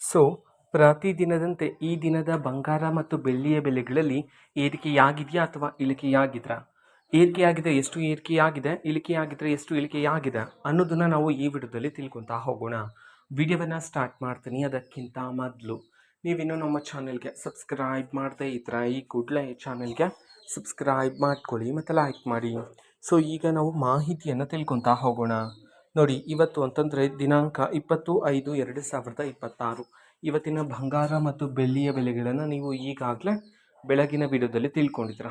So ಪ್ರತಿದಿನದಂತೆ ಈ ದಿನದ ಬಂಗಾರ ಮತ್ತು ಬೆಳ್ಳಿಯ ಬೆಲೆಗಳಲ್ಲಿ ಏರಿಕೆಯಾಗಿದೆಯಾ ಅಥವಾ ಇಳಿಕೆಯಾಗಿದ್ರಾ? ಏರಿಕೆಯಾಗಿದೆ, ಎಷ್ಟು ಏರಿಕೆಯಾಗಿದೆ, ಇಳಿಕೆಯಾಗಿದ್ರೆ ಎಷ್ಟು ಇಳಿಕೆಯಾಗಿದೆ ಅನ್ನೋದನ್ನ ನಾವು ಈ ವಿಡಿಯೋದಲ್ಲಿ ತಿಳ್ಕೊತಾ ಹೋಗೋಣ. ವಿಡಿಯೋವನ್ನು ಸ್ಟಾರ್ಟ್ ಮಾಡ್ತೀನಿ. ಅದಕ್ಕಿಂತ ಮೊದಲು ನೀವಿನ್ನೂ ನಮ್ಮ ಚಾನೆಲ್ಗೆ ಸಬ್ಸ್ಕ್ರೈಬ್ ಮಾಡದೇ ಇದ್ರೆ ಈ ಕೂಡಲೇ ಚಾನೆಲ್ಗೆ ಸಬ್ಸ್ಕ್ರೈಬ್ ಮಾಡ್ಕೊಳ್ಳಿ ಮತ್ತು ಲೈಕ್ ಮಾಡಿ. ಸೊ ಈಗ ನಾವು ಮಾಹಿತಿಯನ್ನು ತಿಳ್ಕೊತಾ ಹೋಗೋಣ. ನೋಡಿ, ಇವತ್ತು ಅಂತಂದರೆ ದಿನಾಂಕ 20/5/2026. ಇವತ್ತಿನ ಬಂಗಾರ ಮತ್ತು ಬೆಳ್ಳಿಯ ಬೆಲೆಗಳನ್ನು ನೀವು ಈಗಾಗಲೇ ಬೆಳಗಿನ ವಿಡಿಯೋದಲ್ಲಿ ತಿಳ್ಕೊಂಡಿದ್ದೀರ,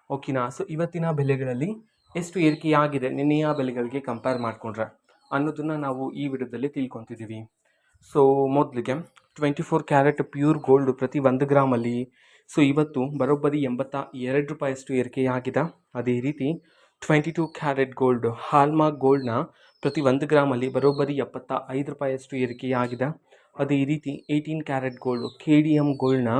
ಓಕೆನಾ? ಸೊ ಇವತ್ತಿನ ಬೆಲೆಗಳಲ್ಲಿ ಎಷ್ಟು ಏರಿಕೆಯಾಗಿದೆ ನಿನ್ನೆಯ ಬೆಲೆಗಳಿಗೆ ಕಂಪೇರ್ ಮಾಡಿಕೊಂಡ್ರೆ ಅನ್ನೋದನ್ನು ನಾವು ಈ ವಿಡಿಯೋದಲ್ಲಿ ತಿಳ್ಕೊತಿದ್ದೀವಿ. ಸೊ ಮೊದಲಿಗೆ 24 ಕ್ಯಾರೆಟ್ ಪ್ಯೂರ್ ಗೋಲ್ಡ್ ಪ್ರತಿ 1 ಗ್ರಾಮಲ್ಲಿ ಸೊ ಇವತ್ತು ಬರೋಬ್ಬರಿ 82 ರೂಪಾಯಿಯಷ್ಟು ಏರಿಕೆಯಾಗಿದೆ. ಅದೇ ರೀತಿ 22 ಕ್ಯಾರೆಟ್ ಗೋಲ್ಡ್ ಹಾಲ್ಮಾರ್ಕ್ ಗೋಲ್ಡ್ನ ಪ್ರತಿ 1 ಗ್ರಾಮಲ್ಲಿ ಬರೋಬ್ಬರಿ 75 ರೂಪಾಯಿಯಷ್ಟು ಏರಿಕೆಯಾಗಿದೆ. ಅದೇ ರೀತಿ 18 ಕ್ಯಾರೆಟ್ ಗೋಲ್ಡ್ KDM ಗೋಲ್ಡ್ನ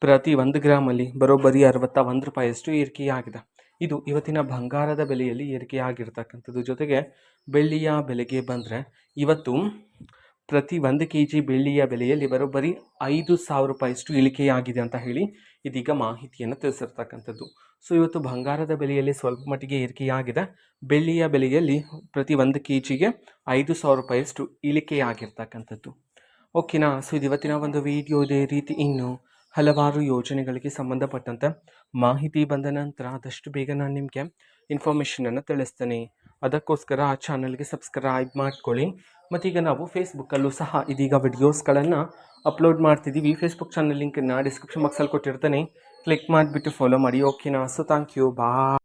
ಪ್ರತಿ 1 ಗ್ರಾಮಲ್ಲಿ ಬರೋಬ್ಬರಿ 61 ರೂಪಾಯಿಯಷ್ಟು ಏರಿಕೆಯಾಗಿದೆ. ಇದು ಇವತ್ತಿನ ಬಂಗಾರದ ಬೆಲೆಯಲ್ಲಿ ಏರಿಕೆಯಾಗಿರ್ತಕ್ಕಂಥದ್ದು. ಜೊತೆಗೆ ಬೆಳ್ಳಿಯ ಬೆಲೆಗೆ ಬಂದರೆ ಇವತ್ತು ಪ್ರತಿ 1 kg ಬೆಳ್ಳಿಯ ಬೆಲೆಯಲ್ಲಿ ಬರೋಬ್ಬರಿ 5,000 ರೂಪಾಯಿಯಷ್ಟು ಇಳಿಕೆಯಾಗಿದೆ ಅಂತ ಹೇಳಿ ಇದೀಗ ಮಾಹಿತಿಯನ್ನು ತಿಳಿಸಿರ್ತಕ್ಕಂಥದ್ದು. ಸೊ ಇವತ್ತು ಬಂಗಾರದ ಬೆಲೆಯಲ್ಲಿ ಸ್ವಲ್ಪ ಮಟ್ಟಿಗೆ ಏರಿಕೆಯಾಗಿದೆ. ಬೆಳ್ಳಿಯ ಬೆಲೆಯಲ್ಲಿ ಪ್ರತಿ 1 kgಗೆ 5,000 ರೂಪಾಯಿಯಷ್ಟು ಇಳಿಕೆಯಾಗಿರ್ತಕ್ಕಂಥದ್ದು, ಓಕೆನಾ? ಸೊ ಇದು ಇವತ್ತಿನ ಒಂದು ವಿಡಿಯೋ. ಇದೇ ರೀತಿ ಇನ್ನು ಹಲವಾರು ಯೋಜನೆಗಳಿಗೆ ಸಂಬಂಧಪಟ್ಟಂತೆ ಮಾಹಿತಿ ಬಂದ ನಂತರ ಆದಷ್ಟು ಬೇಗ ನಾನು ನಿಮಗೆ ಇನ್ಫಾರ್ಮೇಷನನ್ನು ತಿಳಿಸ್ತೇನೆ. ಅದಕ್ಕೋಸ್ಕರ ಆ ಚಾನಲ್ಗೆ ಸಬ್ಸ್ಕ್ರೈಬ್ ಮಾಡ್ಕೊಳ್ಳಿ. ಮತ್ತೀಗ ನಾವು ಫೇಸ್ಬುಕ್ಕಲ್ಲೂ ಸಹ ಇದೀಗ ವಿಡಿಯೋಸ್ಗಳನ್ನು ಅಪ್ಲೋಡ್ ಮಾಡ್ತಿದ್ದೀವಿ. ಫೇಸ್ಬುಕ್ ಚಾನಲ್ ಲಿಂಕನ್ನು ಡಿಸ್ಕ್ರಿಪ್ಷನ್ ಬಾಕ್ಸಲ್ಲಿ ಕೊಟ್ಟಿರ್ತೇನೆ, ಕ್ಲಿಕ್ ಮಾಡಿಬಿಟ್ಟು ಫಾಲೋ ಮಾಡಿ, ಓಕೆನಾ? So thank you, bye.